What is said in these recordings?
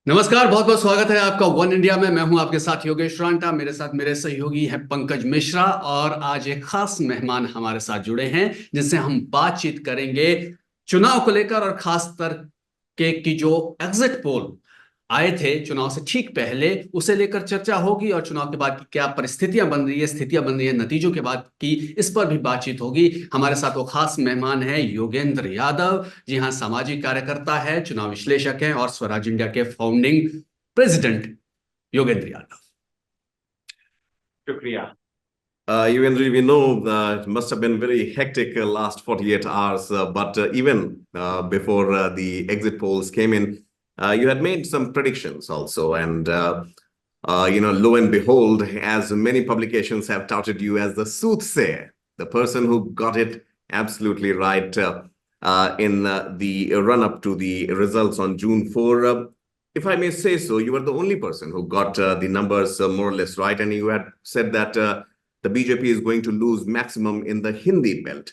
नमस्कार, बहुत बहुत स्वागत है आपका वन इंडिया में। मैं हूं आपके साथ योगेश रांटा। मेरे साथ मेरे सहयोगी हैं पंकज मिश्रा और आज एक खास मेहमान हमारे साथ जुड़े हैं जिनसे हम बातचीत करेंगे चुनाव को लेकर और खास तर के की जो एग्जिट पोल आए थे चुनाव से ठीक पहले उसे लेकर चर्चा होगी और चुनाव के बाद की क्या परिस्थितियां बन रही है, स्थितियां बन रही है नतीजों के बाद की, इस पर भी बातचीत होगी। हमारे साथ वो खास मेहमान है योगेंद्र यादव। जी हाँ, सामाजिक कार्यकर्ता है, चुनाव विश्लेषक हैं और स्वराज इंडिया के फाउंडिंग प्रेसिडेंट योगेंद्र यादव। शुक्रिया। Yuvendra, we know it must have been very hectic last 48 hours, but even before the exit polls came in, you had made some predictions also. And, lo and behold, as many publications have touted you as the soothsayer, the person who got it absolutely right in the run-up to the results on June 4. If I may say so, you were the only person who got the numbers more or less right. And you had said that the BJP is going to lose maximum in the Hindi belt.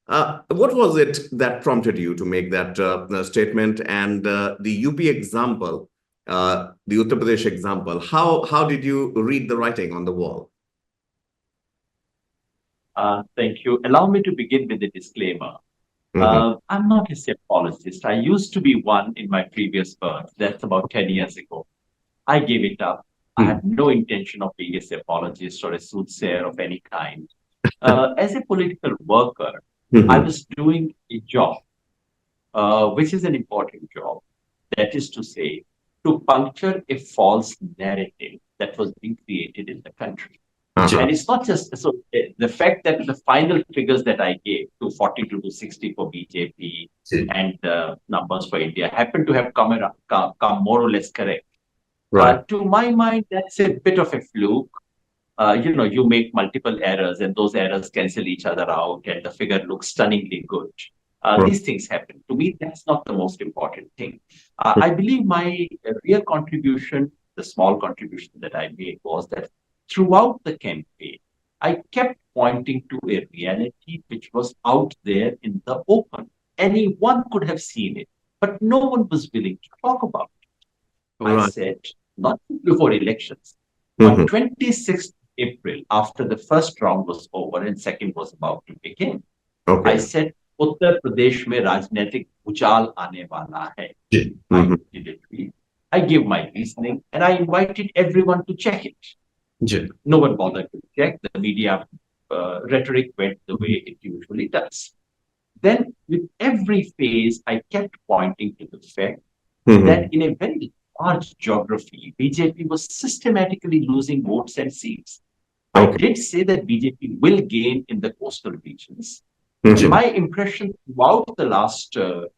What was it that prompted you to make that statement? And the UP example, the Uttar Pradesh example, how did you read the writing on the wall? Thank you. Allow me to begin with a disclaimer. I'm not a sepologist. I used to be one in my previous birth. That's about 10 years ago. I gave it up. I had no intention of being a sepologist or a soothsayer of any kind. As a political worker, I was doing a job, which is an important job. That is to say, to puncture a false narrative that was being created in the country. And it's not just so the fact that the final figures that I gave, 242 to 60 for BJP and the numbers for India, happen to have come more or less correct. Right. To my mind, that's a bit of a fluke. You make multiple errors and those errors cancel each other out and the figure looks stunningly good. These things happen. To me, that's not the most important thing. I believe my real contribution, the small contribution that I made, was that throughout the campaign, I kept pointing to a reality which was out there in the open. Anyone could have seen it, but no one was willing to talk about it. I said, not before elections, on 26th April, after the first round was over and second was about to begin, I said, Uttar Pradesh mein rajnetik bhuchal aane wala hai. I did a tweet. I gave my reasoning and I invited everyone to check it. No one bothered to check. The media rhetoric went the way it usually does. Then, with every phase, I kept pointing to the fact that in a very large geography, BJP was systematically losing votes and seats. I did say that BJP will gain in the coastal regions. My impression throughout the last 2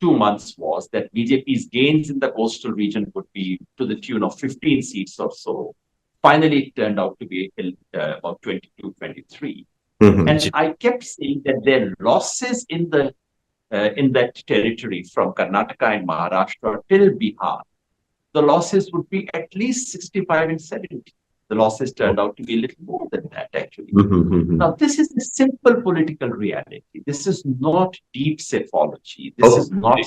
months was that BJP's gains in the coastal region would be to the tune of 15 seats or so. Finally, it turned out to be about 22, 23. And I kept saying that their losses in that territory from Karnataka and Maharashtra till Bihar, the losses would be at least 65 and 70. The losses turned out to be a little more than that, actually. Now, this is a simple political reality. This is not deep psephology. This is not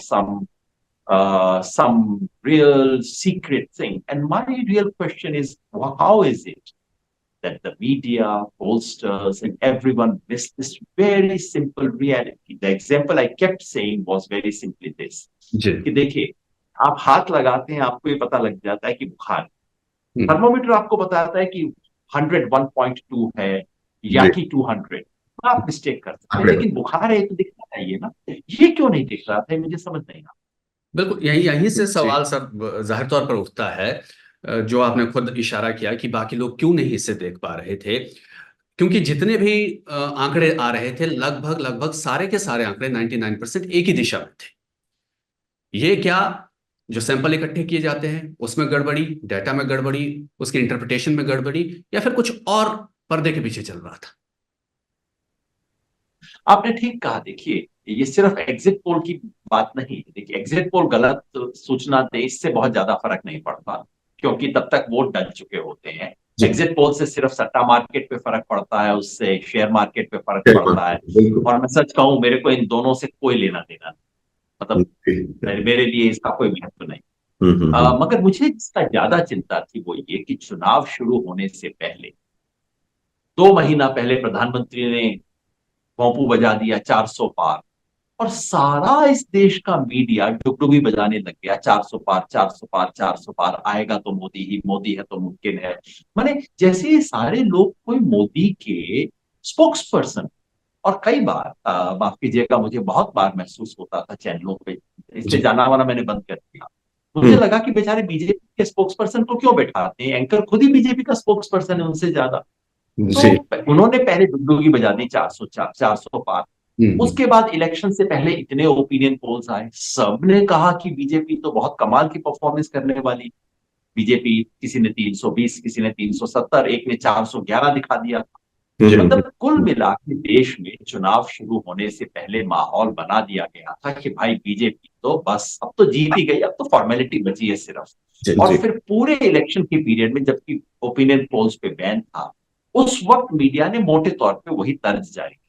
some real secret thing. And my real question is, how is it that the media, pollsters, and everyone missed this very simple reality? The example I kept saying was very simply this. कि देखिए, आप हाथ लगाते हैं, आपको ये पता लग जाता है कि बुखार है। थर्मोमीटर आपको बताता है कि 101.2 है या कि 200। आप मिस्टेक कर सकते हैं, लेकिन बुखार है तो दिखना चाहिए ना। ये क्यों नहीं दिख रहा था, मुझे समझ नहीं आ। बिल्कुल, यहीं से सवाल सर जाहिर तौर पर उठता है, जो आपने खुद इशारा किया कि बाकी लोग क्यों नहीं इसे देख पा रहे थे। क्योंकि जितने भी आंकड़े आ रहे थे, लगभग सारे के सारे आंकड़े 99% एक ही दिशा में थे। ये क्या जो सैंपल इकट्ठे किए जाते हैं उसमें गड़बड़ी, डाटा में गड़बड़ी, उसके इंटरप्रिटेशन में गड़बड़ी, या फिर कुछ और पर्दे के पीछे चल रहा था? आपने ठीक कहा। देखिए, ये सिर्फ एग्जिट पोल की बात नहीं है। देखिए, एग्जिट पोल गलत सूचना दे, इससे बहुत ज्यादा फर्क नहीं पड़ता, क्योंकि तब तक वोट डल चुके होते हैं। एग्जिट पोल से सिर्फ सट्टा मार्केट पे फर्क पड़ता है, उससे शेयर मार्केट पे फर्क पड़ता है। और मैं सच कहूं, मेरे को इन दोनों से कोई लेना देना, मतलब मेरे लिए इसका कोई महत्व नहीं। मगर मुझे जिसका ज्यादा चिंता थी वो ये कि चुनाव शुरू होने से पहले 2 महीना पहले प्रधानमंत्री ने भोंपू बजा दिया 400 पार, और सारा इस देश का मीडिया डुगडुगी बजाने लग गया 400 पार 400 पार 400 पार, आएगा तो मोदी ही, मोदी है तो मुमकिन है। माने जैसे ये सारे लोग कोई मोदी के स्पोक्स पर्सन, और कई बार माफ कीजिएगा, मुझे बहुत बार महसूस होता था चैनलों पे, इससे जाना वाना मैंने बंद कर दिया। मुझे लगा कि बेचारे बीजेपी के स्पोक्स पर्सन को क्यों बैठाते हैं, एंकर खुद ही बीजेपी का स्पोक्स पर्सन है उनसे ज्यादा। तो उन्होंने पहले डुगडुगी बजा दी 400 पार। उसके बाद इलेक्शन से पहले इतने ओपिनियन पोल्स आए, सबने कहा कि बीजेपी तो बहुत कमाल की परफॉर्मेंस करने वाली। बीजेपी, किसी ने 320, किसी ने 370, एक ने 411 दिखा दिया। मतलब कुल मिला के देश में चुनाव शुरू होने से पहले माहौल बना दिया गया था कि भाई बीजेपी तो बस अब तो जीत ही गई, अब तो फॉर्मेलिटी बची है सिर्फ। और फिर पूरे इलेक्शन के पीरियड में जबकि ओपिनियन पोल्स पे बैन था, उस वक्त मीडिया ने मोटे तौर पे वही तर्ज जारी की।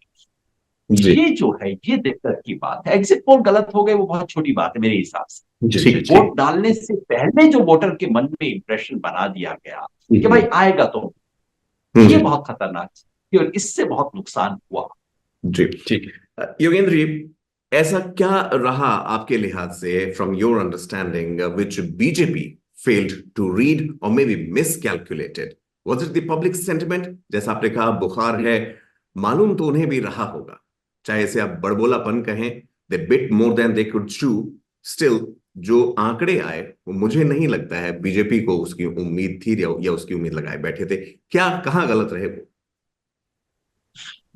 ये जो है ये दिक्कत की बात है। एग्जिट पोल गलत हो गए वो बहुत छोटी बात है मेरे हिसाब से। वोट डालने से पहले जो वोटर के मन में इंप्रेशन बना दिया गया कि भाई आएगा तो, ये बहुत खतरनाक है और इससे बहुत नुकसान हुआ। जी ठीक है योगेंद्र जी, ऐसा क्या रहा आपके लिहाज से, from your understanding, which BJP failed to read or maybe miscalculated? Was it the public sentiment? जैसा आपने कहा बुखार है, मालूम तो उन्हें भी रहा होगा, चाहे इसे आप बड़बोलापन कहें, they bit more than they could chew. Still, जो आंकड़े आए वो मुझे नहीं लगता है बीजेपी को उसकी उम्मीद थी या उसकी उम्मीद लगाए बैठे थे। क्या, कहाँ गलत रहे वो?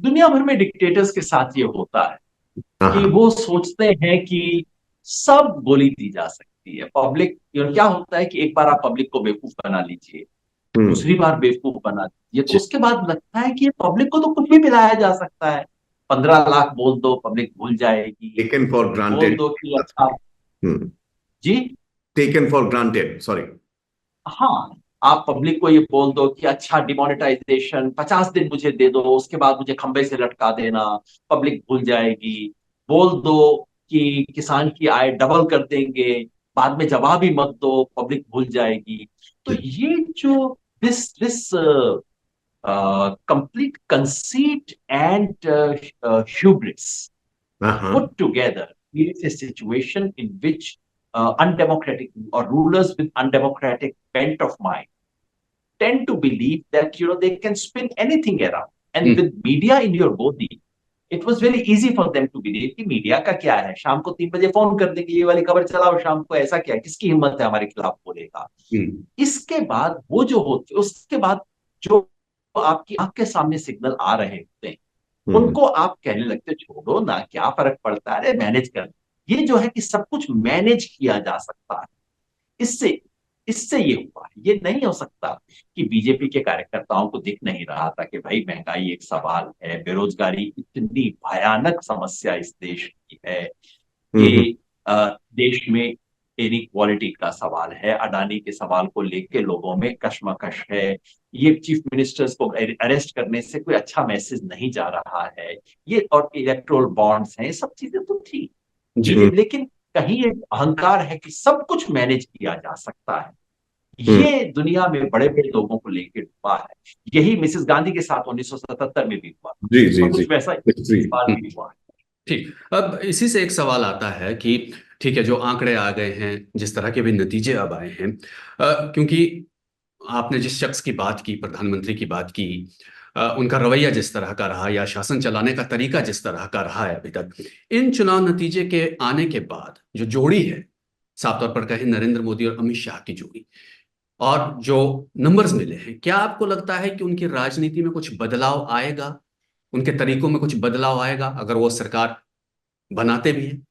दुनिया भर में डिक्टेटर्स के साथ ये होता है कि वो सोचते हैं कि सब बोली दी जा सकती है। पब्लिक, क्या होता है कि एक बार आप पब्लिक को बेवकूफ बना लीजिए, दूसरी बार बेवकूफ बना दीजिए, तो उसके बाद लगता है कि पब्लिक को तो कुछ भी पिलाया जा सकता है। 15 लाख बोल दो, पब्लिक भूल जाएगी। Taken for granted. बोल दो कि अच्छा जी, टेकन फॉर ग्रांटेड, सॉरी। हाँ, आप पब्लिक को ये बोल दो कि अच्छा डिमोनेटाइजेशन 50 दिन मुझे दे दो, उसके बाद मुझे खंबे से लटका देना, पब्लिक भूल जाएगी। बोल दो कि किसान की आय डबल कर देंगे, बाद में जवाब ही मत दो, पब्लिक भूल जाएगी। तो ये जो this complete conceit and hubris put together is a situation in which undemocratic or rulers with undemocratic bent of mind tend to believe that they can spin anything around, and with media in your body it was very easy for them to believe कि media का क्या है, शाम को 3 बजे phone कर देंगे, ये वाली खबर चलाओ शाम को, ऐसा क्या है, किसकी हिम्मत है हमारे खिलाफ बोलेगा। इसके बाद वो जो होते, उसके बाद जो आपकी आंख के सामने सिग्नल आ रहे होते हैं उनको आप कहने लगते छोड़ो ना, क्या फर्क पड़ता है, मैनेज कर। ये जो है कि सब कुछ मैनेज किया जा सकता है, इससे ये हुआ। ये नहीं हो सकता कि बीजेपी के कार्यकर्ताओं को दिख नहीं रहा था कि भाई महंगाई एक सवाल है, बेरोजगारी इतनी भयानक समस्या इस देश की है कि देश में इनइक्वालिटी का सवाल है, अडानी के सवाल को लेके लोगों में कश्मकश है, ये चीफ मिनिस्टर्स को अरेस्ट करने से कोई अच्छा मैसेज नहीं जा रहा है, ये और इलेक्टोरल बॉन्ड्स हैं, सब चीजें तो थी, लेकिन कहीं एक अहंकार है कि सब कुछ मैनेज किया जा सकता है। ये दुनिया में बड़े बड़े लोगों को लेकर हुआ है। यही मिसेस गांधी के साथ 1977 में भी हुआ, कुछ वैसा इस बार भी हुआ। ठीक, अब इसी से एक सवाल आता है कि ठीक है, जो आंकड़े आ गए हैं, जिस तरह के भी नतीजे अब आए हैं, क्योंकि आपने जिस शख्स की बात की, प्रधानमंत्री की बात की, उनका रवैया जिस तरह का रहा या शासन चलाने का तरीका जिस तरह का रहा है अभी तक, इन चुनाव नतीजे के आने के बाद जो जोड़ी है, साफ तौर पर कहें नरेंद्र मोदी और अमित शाह की जोड़ी, और जो नंबर्स मिले हैं, क्या आपको लगता है कि उनकी राजनीति में कुछ बदलाव आएगा, उनके तरीकों में कुछ बदलाव आएगा अगर वो सरकार बनाते भी हैं?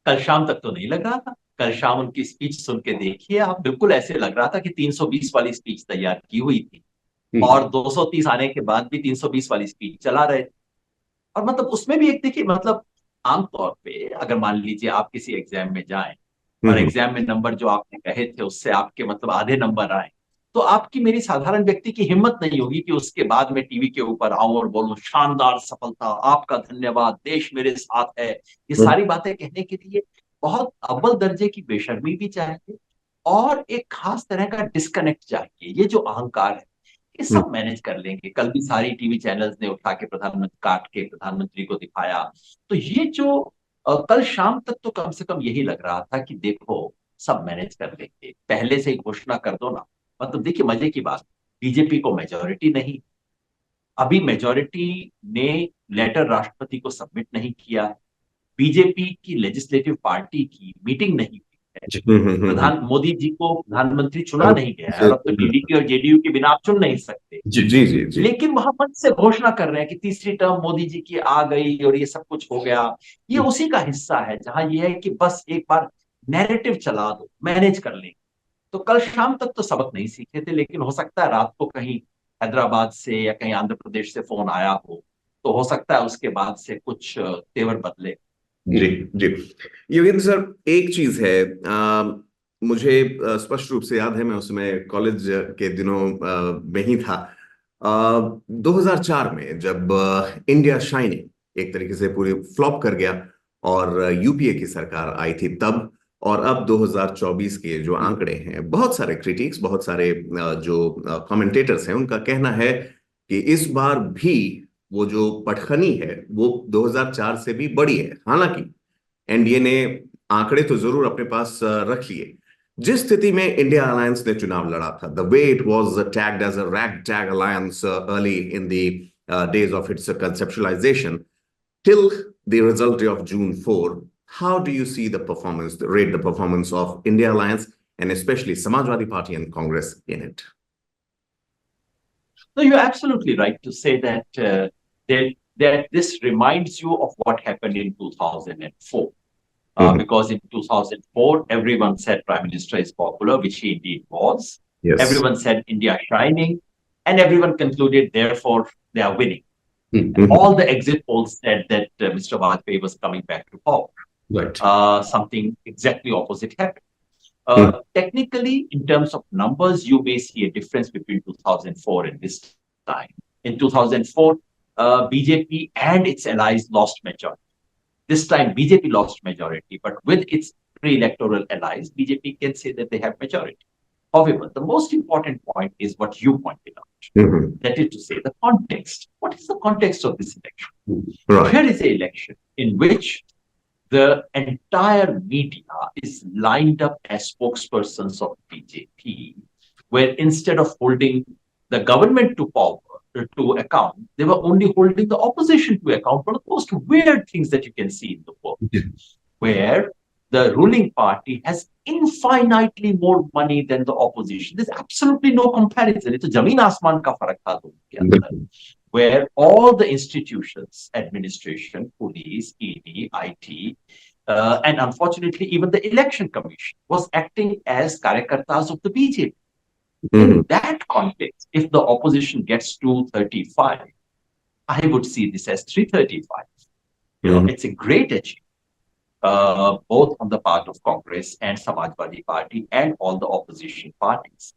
कल शाम तक तो नहीं लग रहा था। कल शाम उनकी स्पीच सुन के देखिए आप, बिल्कुल ऐसे लग रहा था कि 320 वाली स्पीच तैयार की हुई थी और 230 आने के बाद भी 320 वाली स्पीच चला रहे थे। और मतलब उसमें भी एक देखिए, मतलब आमतौर पे अगर मान लीजिए आप किसी एग्जाम में जाएं और एग्जाम में नंबर जो आपने कहे थे उससे आपके मतलब आधे नंबर आए, तो आपकी, मेरी साधारण व्यक्ति की हिम्मत नहीं होगी कि उसके बाद में टीवी के ऊपर आऊं और बोलूं शानदार सफलता, आपका धन्यवाद, देश मेरे साथ है, ये सारी बातें कहने के लिए बहुत अव्वल दर्जे की बेशर्मी भी चाहिए और एक खास तरह का डिस्कनेक्ट चाहिए। ये जो अहंकार है ये सब मैनेज कर लेंगे। कल भी सारी टीवी चैनल्स ने उठा के प्रधानमंत्री काट के प्रधानमंत्री को दिखाया। तो ये जो कल शाम तक तो कम से कम यही लग रहा था कि देखो सब मैनेज कर लेंगे, पहले से ही घोषणा कर दो ना। मतलब देखिए मजे की बात, बीजेपी को मेजोरिटी नहीं, अभी मेजोरिटी ने लेटर राष्ट्रपति को सबमिट नहीं किया, बीजेपी की लेजिस्लेटिव पार्टी की मीटिंग नहीं हुई है, जी। प्रधान मोदी जी को प्रधानमंत्री चुना नहीं गया है, और अब तो टीडीपी और जेडीयू के बिना आप चुन नहीं सकते। जी जी जी जी। लेकिन वहां मंच से घोषणा कर रहे हैं कि तीसरी टर्म मोदी जी की आ गई और ये सब कुछ हो गया। ये उसी का हिस्सा है जहां ये है कि बस एक बार नैरेटिव चला दो, मैनेज कर लेंगे। तो कल शाम तक तो सबक नहीं सीखे थे, लेकिन हो सकता है रात को कहीं हैदराबाद से या कहीं आंध्र प्रदेश से फोन आया हो, तो हो सकता है उसके बाद से कुछ तेवर बदले। जी जी। योगेंद्र सर, एक चीज है, मुझे स्पष्ट रूप से याद है, मैं उसमें कॉलेज के दिनों में ही था। 2004 में जब इंडिया शाइनिंग एक तरीके से पूरी फ्लॉप कर गया और यूपीए की सरकार आई थी तब, और अब 2024 के जो आंकड़े हैं, बहुत सारे क्रिटिक्स, बहुत सारे जो कमेंटेटर्स हैं, उनका कहना है कि इस बार भी वो जो पटखनी है वो 2004 से भी बड़ी है। हालांकि एनडीए ने आंकड़े तो जरूर अपने पास रख लिए। जिस स्थिति में इंडिया अलायंस ने चुनाव लड़ा था, the way it was tagged as a rag tag alliance early in the days of its conceptualization till the result of June 4, how do you see the performance, rate the performance of India Alliance and especially Samajwadi Party and Congress in it? No, you're absolutely right to say that this reminds you of what happened in 2004. Because in 2004, everyone said Prime Minister is popular, which he indeed was. Yes. Everyone said India shining, and everyone concluded, therefore, they are winning. All the exit polls said that Mr. Vajpayee was coming back to power. Right. Something exactly opposite happened. Technically, in terms of numbers, you may see a difference between 2004 and this time. In 2004, BJP and its allies lost majority. This time, BJP lost majority, but with its pre-electoral allies, BJP can say that they have majority. However, the most important point is what you pointed out. That is to say, the context. What is the context of this election? Right. Here is an election in which the entire media is lined up as spokespersons of BJP, where instead of holding the government to account, they were only holding the opposition to account. One of the most weird things that you can see in the world, where the ruling party has infinitely more money than the opposition. There's absolutely no comparison. It's a zameen asman ka farak tha dono ke andar, where all the institutions, administration, police, ED, IT, and unfortunately even the election commission was acting as karyakartas of the BJP. In that context, if the opposition gets 235, I would see this as 335. It's a great achievement. Both on the part of Congress and Samajwadi Party and all the opposition parties.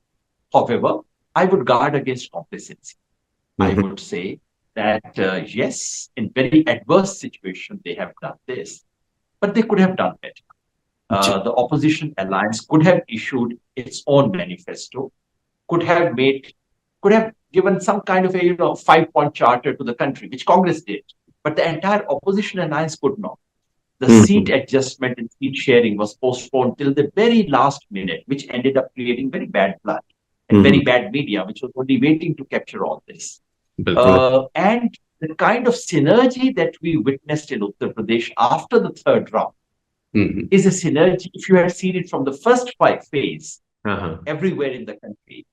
However, I would guard against complacency. I would say that, yes, in very adverse situation, they have done this, but they could have done better. The opposition alliance could have issued its own manifesto, could have given some kind of a 5-point charter to the country, which Congress did, but the entire opposition alliance could not. The seat adjustment and seat sharing was postponed till the very last minute, which ended up creating very bad blood and very bad media, which was only waiting to capture all this. And the kind of synergy that we witnessed in Uttar Pradesh after the third round is a synergy. If you had seen it from the first phase, everywhere in the country,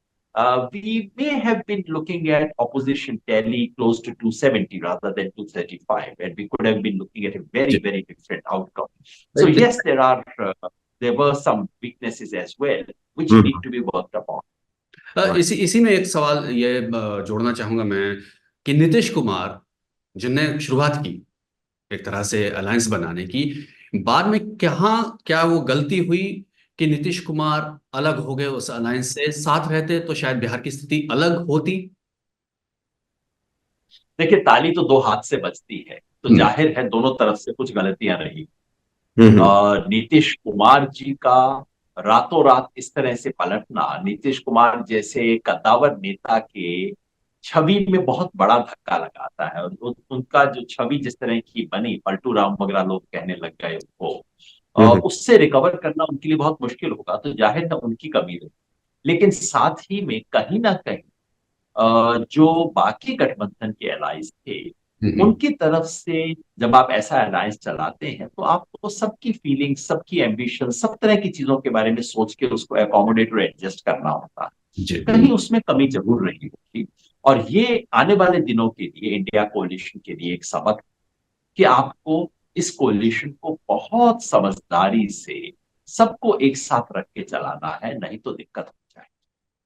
we may have been looking at opposition tally close to 270 rather than 235, and we could have been looking at a very, very different outcome. So yes, there were some weaknesses as well, which need to be worked upon. इसी में एक सवाल ये जोड़ना चाहूंगा मैं कि नीतीश कुमार जिनने शुरुआत की एक तरह से अलायंस बनाने की, बाद में क्या वो गलती हुई कि नीतीश कुमार अलग हो गए उस अलायंस से? साथ रहते तो शायद बिहार की स्थिति अलग होती। देखिए, ताली तो दो हाथ से बजती है, तो जाहिर है दोनों तरफ से कुछ गलतियां रही। नीतीश कुमार जी का रातों रात इस तरह से पलटना नीतीश कुमार जैसे कद्दावर नेता के छवि में बहुत बड़ा धक्का लगाता है, और उनका जो छवि जिस तरह की बनी, पलटू राम वगैरह लोग कहने लग गए उनको, उससे रिकवर करना उनके लिए बहुत मुश्किल होगा। तो जाहिर है उनकी कमी रही, लेकिन साथ ही में कहीं ना कहीं जो बाकी गठबंधन के एलाइज थे उनकी तरफ से जब आप ऐसा अलायंस चलाते हैं तो आपको सबकी फीलिंग, सबकी एम्बिशन, सब तरह की चीजों के बारे में सोच के उसको एकोमोडेट और एडजस्ट करना होता है। कहीं उसमें कमी जरूर रही होगी, और ये आने वाले दिनों के लिए इंडिया कोalition के लिए एक सबक कि आपको इस कोalition को बहुत समझदारी से सबको एक साथ रख के चलाना है, नहीं तो दिक्कत हो जाए।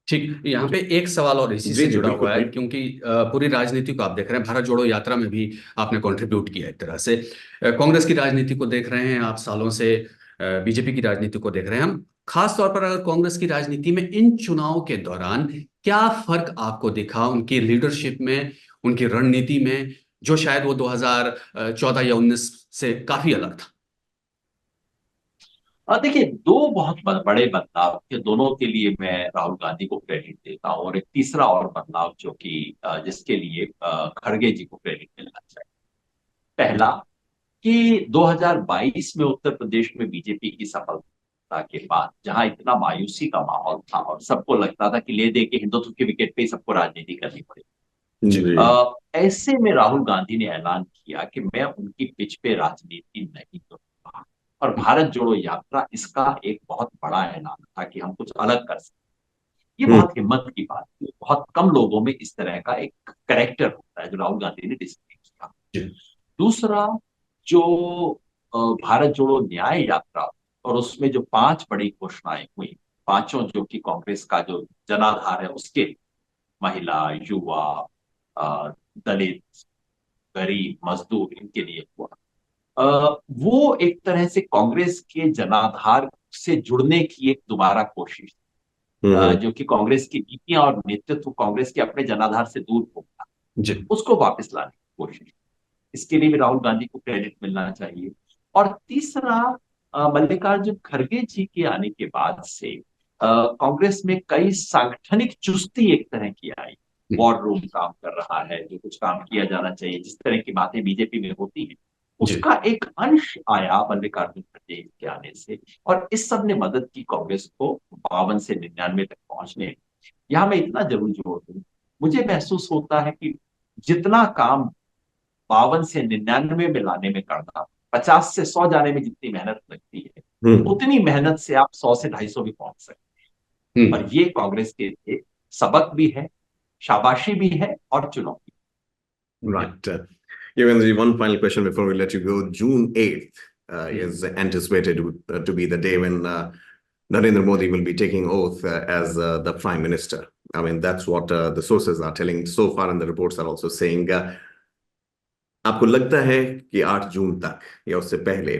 ठीक, यहाँ पे एक सवाल और इसी से जुड़ा हुआ है, क्योंकि पूरी राजनीति को आप देख रहे हैं, भारत जोड़ो यात्रा में भी आपने कंट्रीब्यूट किया एक तरह से, कांग्रेस की राजनीति को देख रहे हैं आप सालों से, बीजेपी की राजनीति को देख रहे हैं हम। खास तौर पर अगर कांग्रेस की राजनीति में इन चुनाव के दौरान क्या फर्क आपको दिखा उनकी लीडरशिप में, उनकी रणनीति में, जो शायद वो 2014 या 19 से काफी अलग था? देखिए, दो बहुत बड़े बदलाव थे, दोनों के लिए मैं राहुल गांधी को क्रेडिट देता हूँ, और एक तीसरा और बदलाव जो कि जिसके लिए खड़गे जी को क्रेडिट मिलना चाहिए। पहला कि 2022 में उत्तर प्रदेश में बीजेपी की सफलता के बाद, जहां इतना मायूसी का माहौल था और सबको लगता था कि ले दे के हिंदुत्व के विकेट पे ही सबको राजनीति करनी पड़ेगी, ऐसे में राहुल गांधी ने ऐलान किया कि मैं उनकी पिच पे राजनीति नहीं करूंगा, और भारत जोड़ो यात्रा इसका एक बहुत बड़ा ऐलान था कि हम कुछ अलग कर सकते। ये बहुत हिम्मत की बात थी, बहुत कम लोगों में इस तरह का एक कैरेक्टर होता है जो राहुल गांधी ने डिस्प्ले किया। दूसरा, जो भारत जोड़ो न्याय यात्रा और उसमें जो 5 बड़ी घोषणाएं हुई, पांचों जो कि कांग्रेस का जो जनाधार है उसके, महिला, युवा, दलित, गरीब, मजदूर, इनके लिए हुआ, वो एक तरह से कांग्रेस के जनाधार से जुड़ने की एक दोबारा कोशिश, जो कि कांग्रेस की नीतियां और नेतृत्व कांग्रेस के अपने जनाधार से दूर होगा, उसको वापस लाने की कोशिश। इसके लिए भी राहुल गांधी को क्रेडिट मिलना चाहिए। और तीसरा, मल्लिकार्जुन खड़गे जी के आने के बाद से कांग्रेस में कई सांगठनिक चुस्ती एक तरह की आई, वॉर रूम काम कर रहा है, जो कुछ काम किया जाना चाहिए, जिस तरह की बातें बीजेपी में होती हैं उसका एक अंश आया मल्लिकार्जुन खड़गे के आने से, और इस सब ने मदद की कांग्रेस को 52 से 99 तक पहुंचने में। यहां मैं इतना जरूर जोड़ दूं, मुझे महसूस होता है कि जितना काम 52 से 99 में लाने में करना, 50 से 100 जाने में जितनी मेहनत लगती है, उतनी मेहनत से आप 100 से 250 भी पहुंच सकते हैं। और ये कांग्रेस के लिए सबक भी है, शाबाशी भी है और चुनौती। Right. Yuvendra, one final question before we let you go. June 8th is anticipated to be the day when Narendra Modi will be taking oath as the Prime Minister. I mean, that's what the sources are telling so far, and the reports are also saying. आपको लगता है कि 8 जून तक या उससे पहले,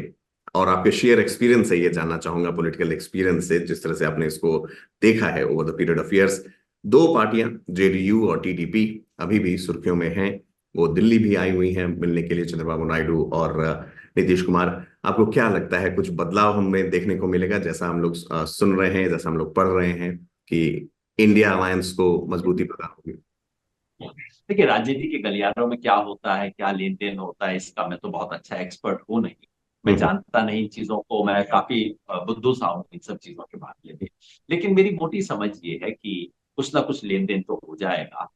और आपके शेयर एक्सपीरियंस से ये जानना चाहूंगा, पॉलिटिकल एक्सपीरियंस से, जिस तरह से आपने इसको देखा है over the period of years, दो पार्टियां जेडीयू और टीडीपी अभी भी सुर्खियों में हैं, वो दिल्ली भी आई हुई हैं मिलने के लिए, चंद्रबाबू नायडू और नीतीश कुमार। आपको क्या लगता है, कुछ बदलाव हमें देखने को मिलेगा, जैसा हम लोग सुन रहे हैं, जैसा हम लोग पढ़ रहे हैं कि इंडिया अलायंस को मजबूती प्रदान होगी? देखिए, राजनीति के गलियारों में क्या होता है, क्या लेन देन होता है, इसका मैं तो बहुत अच्छा एक्सपर्ट हूं नहीं, मैं जानता नहीं इन चीजों को, मैं काफी बुद्धू सा हूं इन सब चीजों के बारे में। लेकिन मेरी मोटी समझ ये है कि कुछ ना कुछ लेन देन तो हो जाएगा,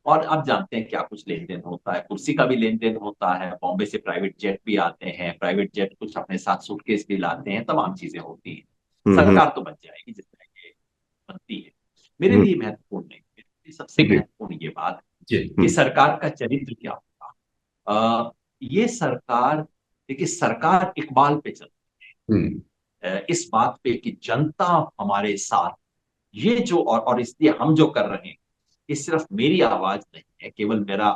और आप जानते हैं क्या कुछ लेन देन होता है, कुर्सी का भी लेन देन होता है, बॉम्बे से प्राइवेट जेट भी आते हैं, प्राइवेट जेट कुछ अपने साथ सूटकेस भी लाते हैं, तमाम चीजें होती हैं। सरकार तो बन जाएगी जिस तरह की बनती है। मेरे लिए महत्वपूर्ण नहीं, मेरे लिए सबसे महत्वपूर्ण ये बात कि सरकार का चरित्र क्या होगा। ये सरकार, देखिए, सरकार इकबाल पे चलती है, इस बात पे कि जनता हमारे साथ, ये जो और इसलिए हम जो कर रहे हैं, ये सिर्फ मेरी आवाज नहीं है, केवल मेरा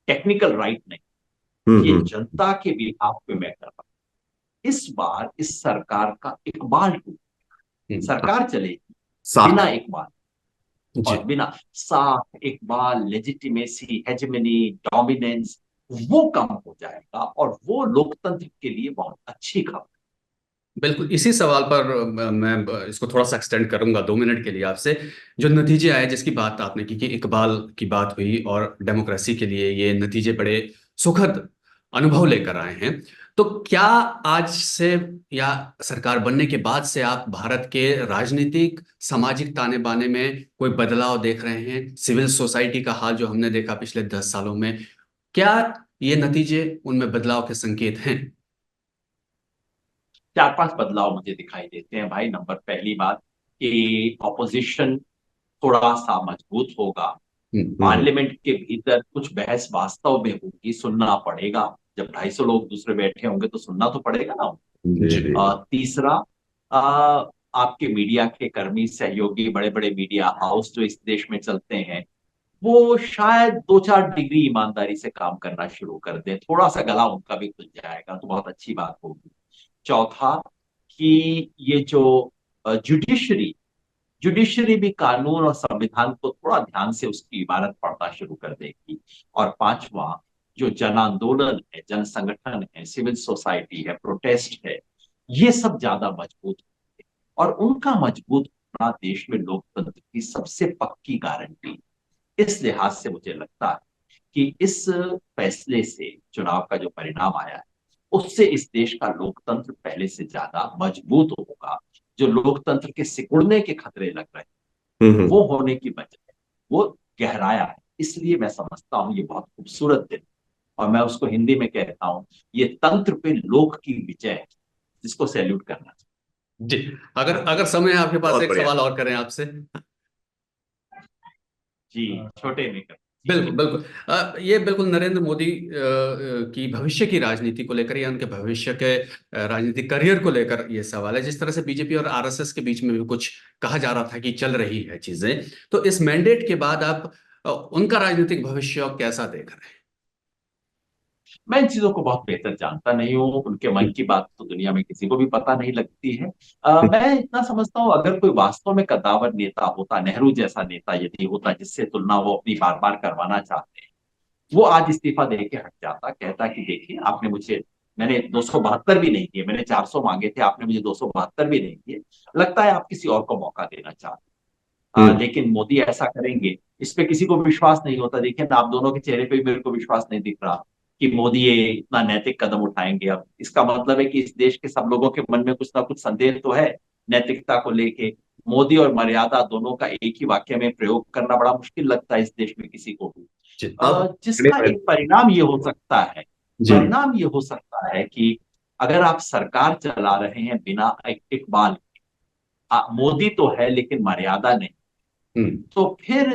टेक्निकल राइट नहीं, ये जनता के बिहाफ पे मैं कर रहा हूं। इस बार इस सरकार का इकबाल टूटेगा, सरकार चलेगी बिना इकबाल और बिना साथ, इकबाल, लेजिटिमेसी, हेजेमनी, डोमिनेंस, वो कम हो जाएगा, और वो लोकतंत्र के लिए बहुत अच्छी खबर। बिल्कुल इसी सवाल पर मैं इसको थोड़ा सा एक्सटेंड करूंगा 2 मिनट के लिए आपसे। जो नतीजे आए जिसकी बात आपने की कि इकबाल की बात हुई और डेमोक्रेसी के लिए ये नतीजे बड़े सुखद अनुभव लेकर आए हैं। तो क्या आज से या सरकार बनने के बाद से आप भारत के राजनीतिक सामाजिक ताने बाने में कोई बदलाव देख रहे हैं? सिविल सोसाइटी का हाल जो हमने देखा पिछले 10 सालों में, क्या ये नतीजे उनमें बदलाव के संकेत हैं? 4-5 बदलाव मुझे दिखाई देते हैं भाई। नंबर पहली बात कि ऑपोजिशन थोड़ा सा मजबूत होगा। पार्लियामेंट के भीतर कुछ बहस वास्तव में होगी, सुनना पड़ेगा। जब 250 लोग दूसरे बैठे होंगे तो सुनना तो पड़ेगा ना। जी तीसरा, आपके मीडिया के कर्मी सहयोगी, बड़े बड़े मीडिया हाउस जो इस देश में चलते हैं, वो शायद 2-4 डिग्री ईमानदारी से काम करना शुरू कर दें। थोड़ा सा गला उनका भी खुल जाएगा तो बहुत अच्छी बात होगी। चौथा, कि ये जो जुडिशरी जुडिशरी भी कानून और संविधान को थोड़ा ध्यान से उसकी इबारत पढ़ना शुरू कर देगी। और पांचवा, जो जन आंदोलन है, जन संगठन है, सिविल सोसाइटी है, प्रोटेस्ट है, ये सब ज्यादा मजबूत होंगे। और उनका मजबूत होना देश में लोकतंत्र की सबसे पक्की गारंटी। इस लिहाज से मुझे लगता है कि इस फैसले से, चुनाव का जो परिणाम आया है, उससे इस देश का लोकतंत्र पहले से ज्यादा मजबूत होगा। जो लोकतंत्र के सिकुड़ने के खतरे लग रहे हैं, वो होने की बजाय वो गहराया है। इसलिए मैं समझता हूं ये बहुत खूबसूरत दिन, और मैं उसको हिंदी में कहता हूं, ये तंत्र पे लोक की विजय है, जिसको सैल्यूट करना चाहिए। जी, अगर अगर समय है आपके पास बहुत एक बढ़िया। सवाल और करें आपसे। जी, छोटे में कर। बिल्कुल बिल्कुल। ये बिल्कुल नरेंद्र मोदी की भविष्य की राजनीति को लेकर या उनके भविष्य के राजनीतिक करियर को लेकर ये सवाल है। जिस तरह से बीजेपी और आरएसएस के बीच में भी कुछ कहा जा रहा था कि चल रही है चीजें, तो इस मैंडेट के बाद आप उनका राजनीतिक भविष्य कैसा देख रहे हैं? मैं इन चीजों को बहुत बेहतर जानता नहीं हूँ। उनके मन की बात तो दुनिया में किसी को भी पता नहीं लगती है। मैं इतना समझता हूँ, अगर कोई वास्तव में कद्दावर नेता होता, नेहरू जैसा नेता यदि होता, जिससे तुलना वो अपनी बार बार करवाना चाहते हैं, वो आज इस्तीफा दे के हट जाता। कहता कि देखिए, आपने मुझे, मैंने 272 भी नहीं दिए, मैंने 400 मांगे थे, आपने मुझे 272 भी नहीं दिए। लगता है आप किसी और को मौका देना चाहते हैं। लेकिन मोदी ऐसा करेंगे, इस पे किसी को विश्वास नहीं होता। देखिए ना, आप दोनों के चेहरे पे भी मेरे को विश्वास नहीं दिख रहा कि मोदी ये इतना नैतिक कदम उठाएंगे। अब इसका मतलब है कि इस देश के सब लोगों के मन में कुछ ना कुछ संदेह तो है नैतिकता को लेके। मोदी और मर्यादा दोनों का एक ही वाक्य में प्रयोग करना बड़ा मुश्किल लगता है इस देश में किसी को भी। अब जिसका एक परिणाम ये हो सकता है, जी। परिणाम ये हो सकता है कि अगर आप सरकार चला रहे हैं बिना इकबाल के, मोदी तो है लेकिन मर्यादा नहीं, तो फिर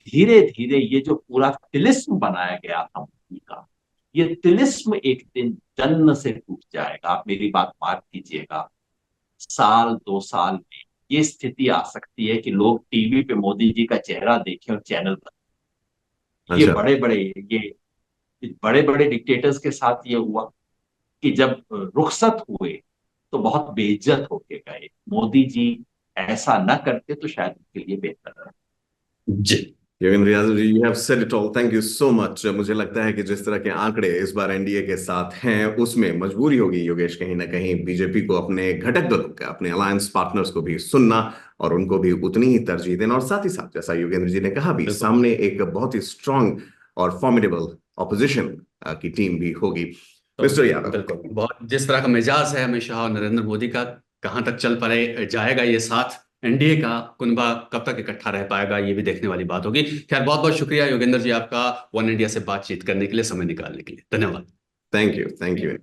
धीरे धीरे ये जो पूरा तिलिस्म बनाया गया था मोदी का, ये तिलिस्म एक दिन जन्म से टूट जाएगा। आप मेरी बात मार्क कीजिएगा, 1-2 साल में ये स्थिति आ सकती है कि लोग टीवी पे मोदी जी का चेहरा देखें और चैनल पर। ये अच्छा। बड़े बड़े डिक्टेटर्स के साथ ये हुआ कि जब रुखसत हुए तो बहुत बेइज्जत होके गए। मोदी जी ऐसा न करते तो शायद उनके लिए बेहतर है। जी Yogendra Yadav ji, you have said it all, thank you so much. मुझे लगता है कि जिस तरह के आंकड़े इस बार एनडीए के साथ हैं, उसमें मजबूरी होगी योगेश कहीं ना कहीं बीजेपी को अपने घटक दलों का, अपने अलायंस पार्टनर्स को भी सुनना और उनको भी उतनी ही तरजीह देना। और साथ ही साथ जैसा योगेंद्र जी ने कहा भी, सामने एक बहुत ही स्ट्रांग और फॉर्मिडेबल ऑपोजिशन की टीम भी होगी। मिस्टर यादव, बिल्कुल, बहुत जिस तरह का मिजाज है अमित शाह और नरेंद्र मोदी का, कहां तक चल पाए जाएगा ये साथ, एनडीए का कुनबा कब तक इकट्ठा रह पाएगा, ये भी देखने वाली बात होगी। खैर, बहुत बहुत शुक्रिया योगेंद्र जी आपका वन इंडिया से बातचीत करने के लिए, समय निकालने के लिए। धन्यवाद। Thank you. Thank you.